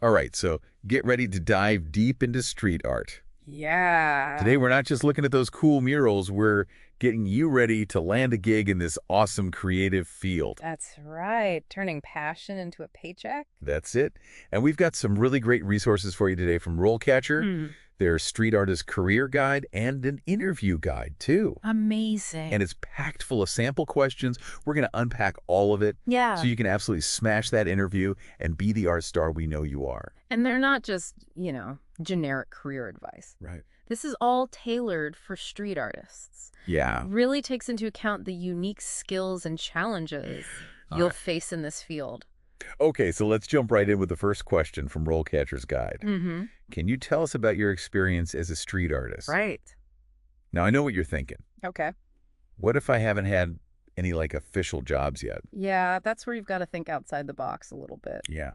All right, so get ready to dive deep into street art. Yeah. Today, we're not just looking at those cool murals, we're getting you ready to land a gig in this awesome creative field. That's right. Turning passion into a paycheck? That's it. And we've got some really great resources for you today from RoleCatcher. Hmm. There's Street Artist Career Guide and an interview guide, too. Amazing. And it's packed full of sample questions. We're going to unpack all of it Yeah. so you can absolutely smash that interview and be the art star we know you are. And they're not just, generic career advice. Right. This is all tailored for street artists. Yeah. Really takes into account the unique skills and challenges All you'll right. face in this field. Okay, so let's jump right in with the first question from RoleCatcher's Guide. Mm-hmm. Can you tell us about your experience as a street artist? Right. Now, I know what you're thinking. Okay. What if I haven't had any, official jobs yet? Yeah, that's where you've got to think outside the box a little bit. Yeah.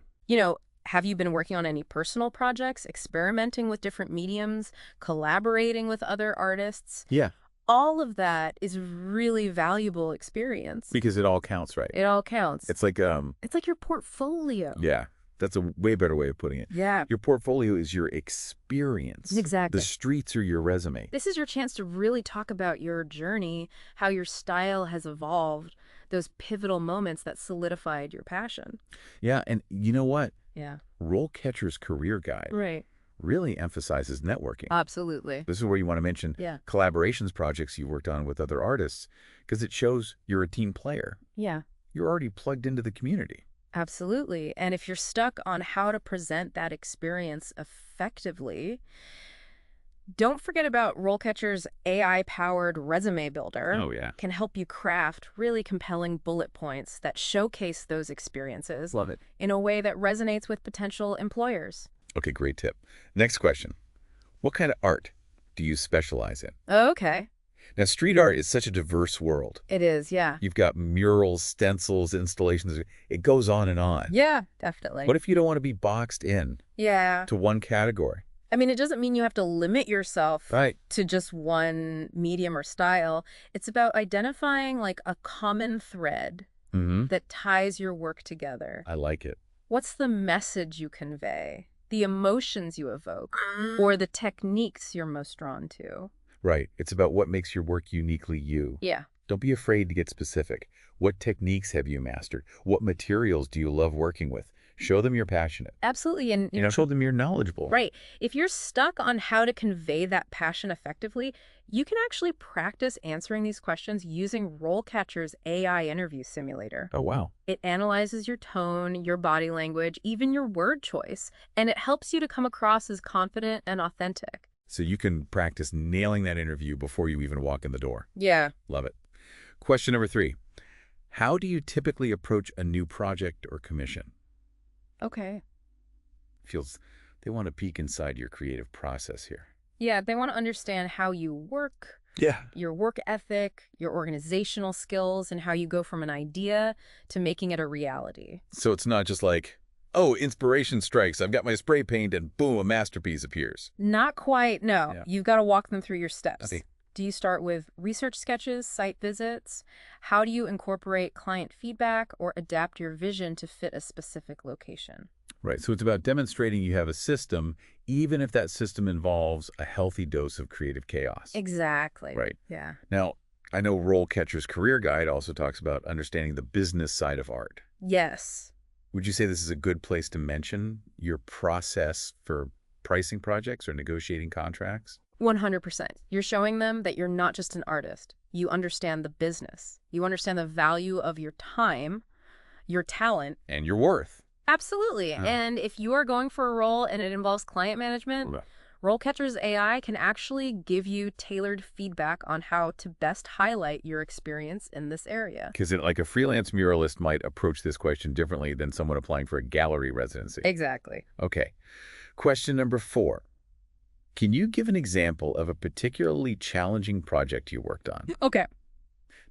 Have you been working on any personal projects, experimenting with different mediums, collaborating with other artists? Yeah, All of that is really valuable experience. because it all counts, right? It all counts. It's like, It's like your portfolio. yeah, that's a way better way of putting it. Yeah. Your portfolio is your experience. Exactly. The streets are your resume. This is your chance to really talk about your journey, how your style has evolved, those pivotal moments that solidified your passion. Yeah, and you know what? Yeah. RoleCatcher's Career Guide Right. really emphasizes networking. Absolutely. This is where you want to mention Yeah. collaborations projects you worked on with other artists, because it shows you're a team player. Yeah. You're already plugged into the community. Absolutely. And if you're stuck on how to present that experience effectively, don't forget about RoleCatcher's AI-powered resume builder. Oh, yeah. Can help you craft really compelling bullet points that showcase those experiences Love it. in a way that resonates with potential employers. Okay, great tip. Next question. What kind of art do you specialize in? Okay. Now, street art is such a diverse world. It is, yeah. You've got murals, stencils, installations. It goes on and on. Yeah, definitely. What if you don't want to be boxed in Yeah. to one category? I mean, it doesn't mean you have to limit yourself Right. to just one medium or style. It's about identifying a common thread Mm-hmm. that ties your work together. I like it. What's the message you convey, the emotions you evoke, or the techniques you're most drawn to? Right. It's about what makes your work uniquely you. Yeah. Don't be afraid to get specific. What techniques have you mastered? What materials do you love working with? Show them you're passionate. Absolutely. And Show them you're knowledgeable. right. If you're stuck on how to convey that passion effectively, you can actually practice answering these questions using RoleCatcher's AI interview simulator. Oh, wow. It analyzes your tone, your body language, even your word choice, and it helps you to come across as confident and authentic. So you can practice nailing that interview before you even walk in the door. Yeah. Love it. Question number 3. How do you typically approach a new project or commission? Okay. Feels they want to peek inside your creative process here. Yeah, they want to understand how you work, Yeah. your work ethic, your organizational skills, and how you go from an idea to making it a reality. So it's not just like, oh, inspiration strikes. I've got my spray paint and boom, a masterpiece appears. Not quite, no. Yeah. You've got to walk them through your steps. Okay. Do you start with research sketches, site visits? How do you incorporate client feedback or adapt your vision to fit a specific location? Right. So it's about demonstrating you have a system, even if that system involves a healthy dose of creative chaos. Exactly. Right. Yeah. Now, I know RoleCatcher's Career Guide also talks about understanding the business side of art. Yes. Would you say this is a good place to mention your process for pricing projects or negotiating contracts? 100%. You're showing them that you're not just an artist. You understand the business. You understand the value of your time, your talent. And your worth. Absolutely. And if you are going for a role and it involves client management, RoleCatcher's AI can actually give you tailored feedback on how to best highlight your experience in this area. Because like a freelance muralist might approach this question differently than someone applying for a gallery residency. Exactly. Okay. Question number 4. Can you give an example of a particularly challenging project you worked on? Okay.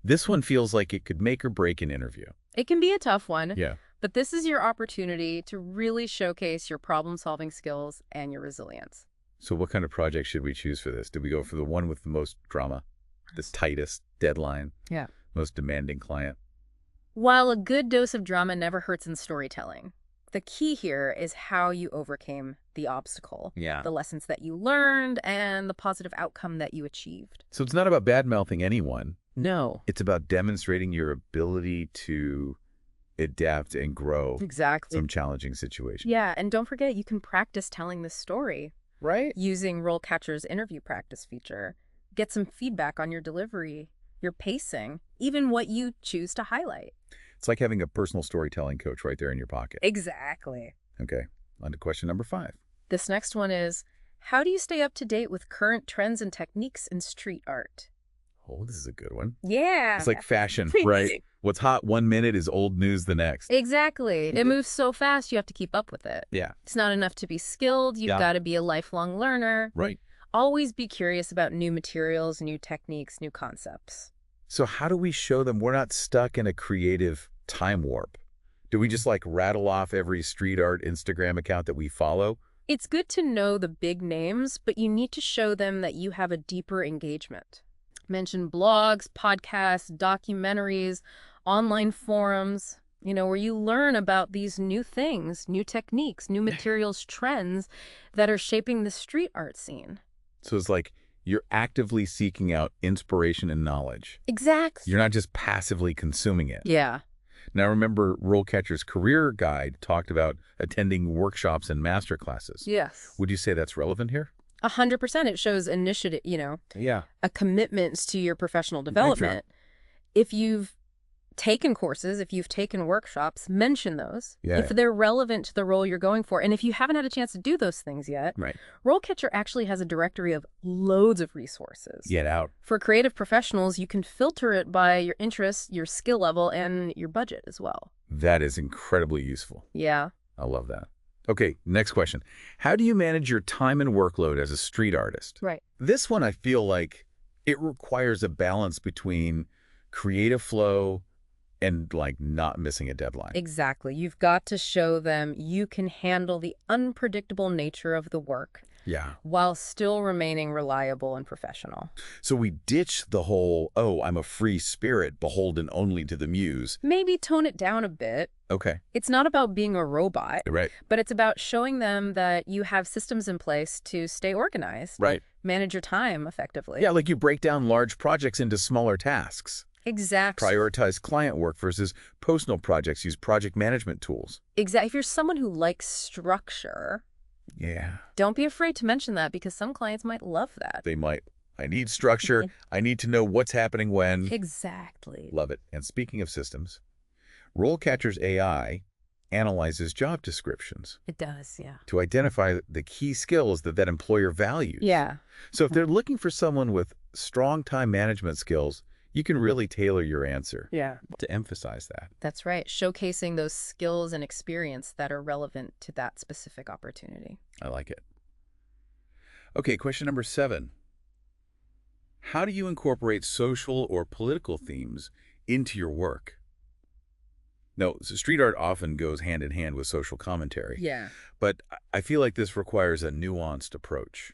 This one feels like it could make or break an interview. It can be a tough one, Yeah. but this is your opportunity to really showcase your problem-solving skills and your resilience. So what kind of project should we choose for this? Did we go for the one with the most drama, the tightest deadline, Yeah. most demanding client? While a good dose of drama never hurts in storytelling, The key here is how you overcame the obstacle, Yeah. the lessons that you learned, and the positive outcome that you achieved. So it's not about bad-mouthing anyone. No. It's about demonstrating your ability to adapt and grow Exactly. some challenging situations. Yeah, and don't forget, you can practice telling this story Right? using RoleCatcher's interview practice feature. Get some feedback on your delivery, your pacing, even what you choose to highlight. It's like having a personal storytelling coach right there in your pocket. Exactly. Okay, on to question number 5. This next one is, how do you stay up to date with current trends and techniques in street art? Oh, this is a good one. Yeah. It's like fashion, right? What's hot 1 minute is old news the next. Exactly. It moves so fast, you have to keep up with it. Yeah. It's not enough to be skilled. You've got to be a lifelong learner. Right. Always be curious about new materials, new techniques, new concepts. So how do we show them we're not stuck in a creative time warp? Do we just like rattle off every street art Instagram account that we follow? It's good to know the big names, but you need to show them that you have a deeper engagement. Mention blogs, podcasts, documentaries, online forums, where you learn about these new things, new techniques, new materials, trends that are shaping the street art scene. So it's like you're actively seeking out inspiration and knowledge. Exactly. You're not just passively consuming it. Yeah. Now remember, RoleCatcher's career guide talked about attending workshops and master classes. Yes. Would you say that's relevant here? 100%. It shows initiative, Yeah. a commitment to your professional development. If you've taken courses, if you've taken workshops, mention those. Yeah. If they're relevant to the role you're going for. And if you haven't had a chance to do those things yet, Right. RoleCatcher actually has a directory of loads of resources. Get out. For creative professionals, you can filter it by your interests, your skill level, and your budget as well. That is incredibly useful. Yeah. I love that. Okay, next question. How do you manage your time and workload as a street artist? Right. This one, I feel like it requires a balance between creative flow and like not missing a deadline. Exactly. You've got to show them you can handle the unpredictable nature of the work Yeah. while still remaining reliable and professional. So we ditch the whole, oh, I'm a free spirit beholden only to the muse. Maybe tone it down a bit. Okay. It's not about being a robot, Right. but it's about showing them that you have systems in place to stay organized, Right. manage your time effectively. Yeah, like you break down large projects into smaller tasks. Exactly. Prioritize client work versus personal projects. Use project management tools. Exactly. If you're someone who likes structure, Yeah. don't be afraid to mention that because some clients might love that. They might. I need structure. I need to know what's happening when. Exactly. Love it. And speaking of systems, RoleCatcher's AI analyzes job descriptions It does, yeah. to identify the key skills that employer values. Yeah. So if they're looking for someone with strong time management skills, you can really tailor your answer Yeah. to emphasize that. That's right. Showcasing those skills and experience that are relevant to that specific opportunity. I like it. Okay, question number 7. How do you incorporate social or political themes into your work? No, so street art often goes hand in hand with social commentary. Yeah. But I feel like this requires a nuanced approach.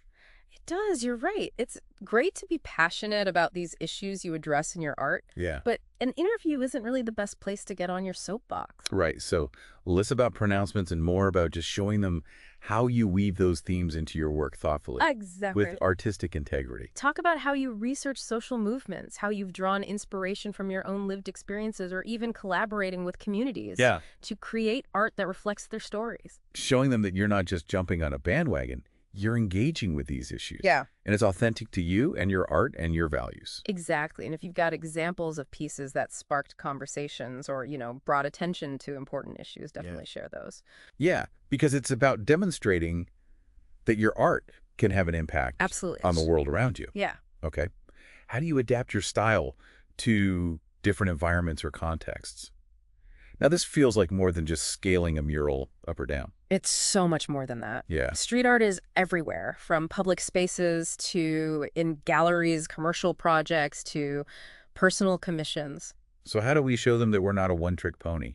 It does. You're right. It's great to be passionate about these issues you address in your art, Yeah. but an interview isn't really the best place to get on your soapbox. Right. So less about pronouncements and more about just showing them how you weave those themes into your work thoughtfully Exactly. with artistic integrity. Talk about how you research social movements, how you've drawn inspiration from your own lived experiences, or even collaborating with communities Yeah. to create art that reflects their stories. Showing them that you're not just jumping on a bandwagon, you're engaging with these issues. Yeah. And it's authentic to you and your art and your values. Exactly. And if you've got examples of pieces that sparked conversations or, brought attention to important issues, definitely share those. Yeah, because it's about demonstrating that your art can have an impact Absolutely. on the world around you. Yeah. Okay. How do you adapt your style to different environments or contexts? Now, this feels like more than just scaling a mural up or down. It's so much more than that. Yeah. Street art is everywhere, from public spaces to in galleries, commercial projects to personal commissions. So how do we show them that we're not a one-trick pony?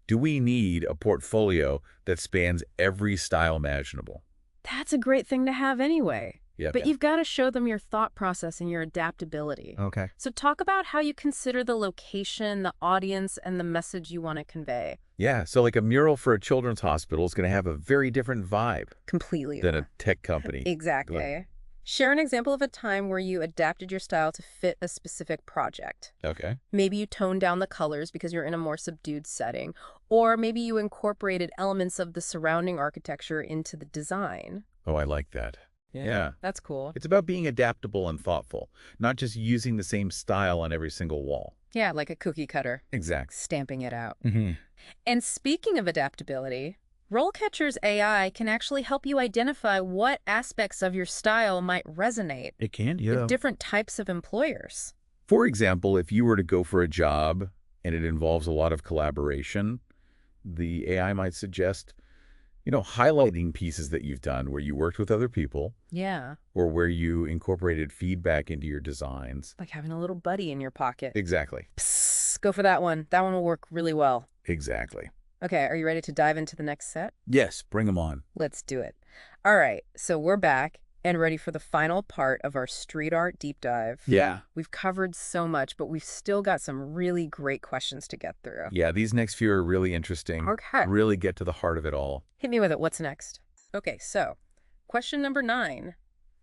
Do we need a portfolio that spans every style imaginable? That's a great thing to have anyway. Yeah. But you've got to show them your thought process and your adaptability. Okay. So talk about how you consider the location, the audience, and the message you want to convey. Yeah, so like a mural for a children's hospital is going to have a very different vibe Completely. than a tech company. Exactly. Share an example of a time where you adapted your style to fit a specific project. Okay. Maybe you toned down the colors because you're in a more subdued setting, or maybe you incorporated elements of the surrounding architecture into the design. Oh, I like that. Yeah. That's cool. It's about being adaptable and thoughtful, not just using the same style on every single wall. Yeah, like a cookie cutter. Exactly. Stamping it out. Mm-hmm. And speaking of adaptability, RoleCatcher's AI can actually help you identify what aspects of your style might resonate It can, with different types of employers. For example, if you were to go for a job and it involves a lot of collaboration, the AI might suggest, highlighting pieces that you've done where you worked with other people. Yeah. Or where you incorporated feedback into your designs. Like having a little buddy in your pocket. Exactly. Psst, go for that one. That one will work really well. Exactly. Okay, are you ready to dive into the next set? Yes, bring them on. Let's do it. All right, so we're back and ready for the final part of our street art deep dive. Yeah. We've covered so much, but we've still got some really great questions to get through. Yeah, these next few are really interesting. Okay. Really get to the heart of it all. Hit me with it. What's next? Okay, so question number 9.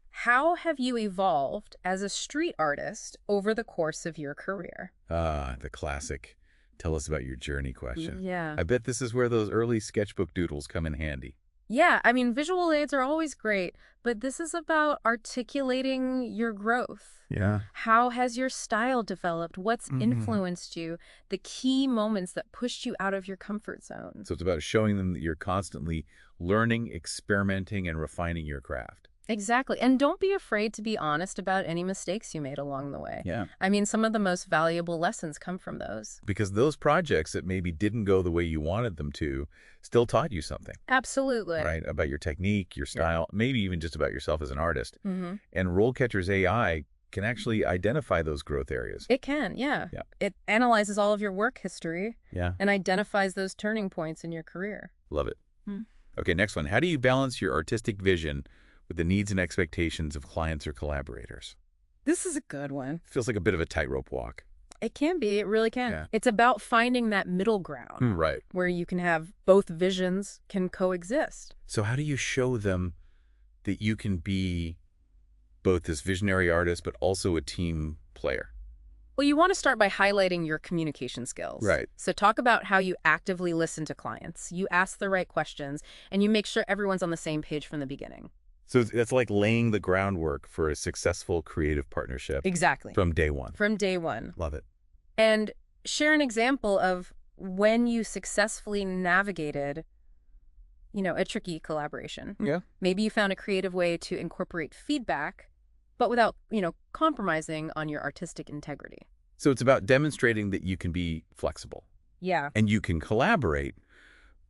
How have you evolved as a street artist over the course of your career? The classic, tell us about your journey question. Yeah. I bet this is where those early sketchbook doodles come in handy. Yeah, I mean, visual aids are always great, but this is about articulating your growth. Yeah. How has your style developed? What's influenced you? The key moments that pushed you out of your comfort zone. So it's about showing them that you're constantly learning, experimenting, and refining your craft. Exactly. And don't be afraid to be honest about any mistakes you made along the way. Yeah. I mean, some of the most valuable lessons come from those. Because those projects that maybe didn't go the way you wanted them to still taught you something. Absolutely. Right? About your technique, your style, maybe even just about yourself as an artist. Mm-hmm. And RoleCatcher's AI can actually identify those growth areas. It can, yeah. Yeah. It analyzes all of your work history Yeah. and identifies those turning points in your career. Love it. Hmm. Okay, next one. How do you balance your artistic vision with the needs and expectations of clients or collaborators? This is a good one. Feels like a bit of a tightrope walk. It can be. It really can. Yeah. It's about finding that middle ground Right. where you can have both visions can coexist. So how do you show them that you can be both this visionary artist but also a team player? Well, you want to start by highlighting your communication skills. Right. So talk about how you actively listen to clients, you ask the right questions, and you make sure everyone's on the same page from the beginning. So that's like laying the groundwork for a successful creative partnership. Exactly. From day one. From day one. Love it. And share an example of when you successfully navigated, a tricky collaboration. Yeah. Maybe you found a creative way to incorporate feedback, but without, compromising on your artistic integrity. So it's about demonstrating that you can be flexible. Yeah. And you can collaborate,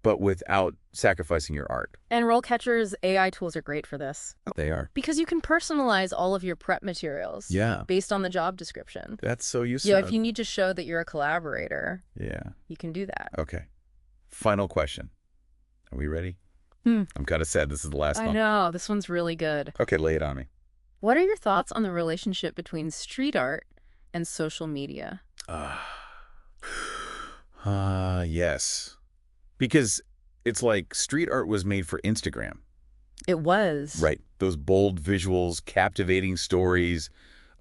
but without sacrificing your art. And RoleCatcher's AI tools are great for this. They are. Because you can personalize all of your prep materials. Yeah. Based on the job description. That's so useful. Yeah, if you need to show that you're a collaborator, Yeah. you can do that. Okay. Final question. Are we ready? I'm kind of sad this is the last one. I know. This one's really good. Okay, lay it on me. What are your thoughts on the relationship between street art and social media? Yes. Because it's like street art was made for Instagram. It was. Right. Those bold visuals, captivating stories,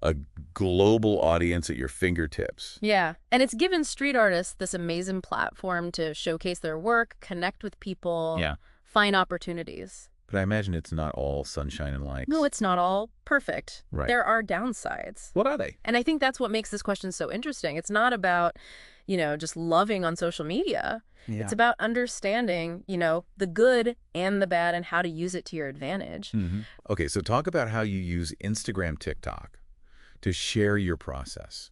a global audience at your fingertips. Yeah. And it's given street artists this amazing platform to showcase their work, connect with people, find opportunities. But I imagine it's not all sunshine and lights. No, it's not all perfect. Right. There are downsides. What are they? And I think that's what makes this question so interesting. It's not about, just loving on social media. Yeah. It's about understanding, the good and the bad and how to use it to your advantage. Mm-hmm. Okay, so talk about how you use Instagram, TikTok to share your process,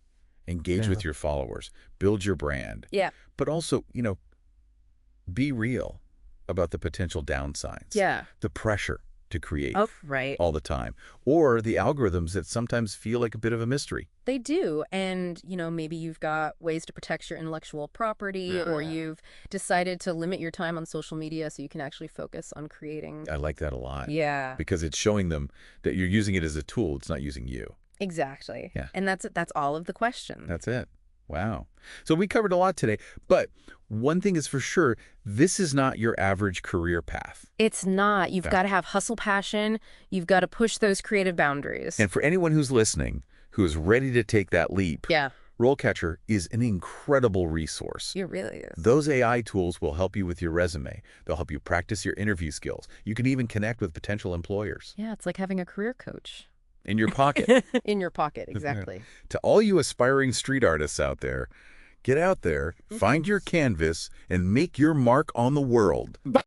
engage with your followers, build your brand. Yeah. But also, be real about the potential downsides. Yeah. The pressure to create Oh, right. all the time, or the algorithms that sometimes feel like a bit of a mystery. They do. And, maybe you've got ways to protect your intellectual property, or you've decided to limit your time on social media so you can actually focus on creating. I like that a lot. Yeah, Because it's showing them that you're using it as a tool. It's not using you. exactly. Yeah. And that's all of the question. That's it. Wow. So we covered a lot today, but one thing is for sure, this is not your average career path. It's not. You've got to have hustle passion. You've got to push those creative boundaries. And for anyone who's listening, who is ready to take that leap, Yeah, RoleCatcher is an incredible resource. it really is. Those AI tools will help you with your resume. They'll help you practice your interview skills. You can even connect with potential employers. Yeah, it's like having a career coach. In your pocket. In your pocket, exactly. To all you aspiring street artists out there, get out there, find your canvas, and make your mark on the world.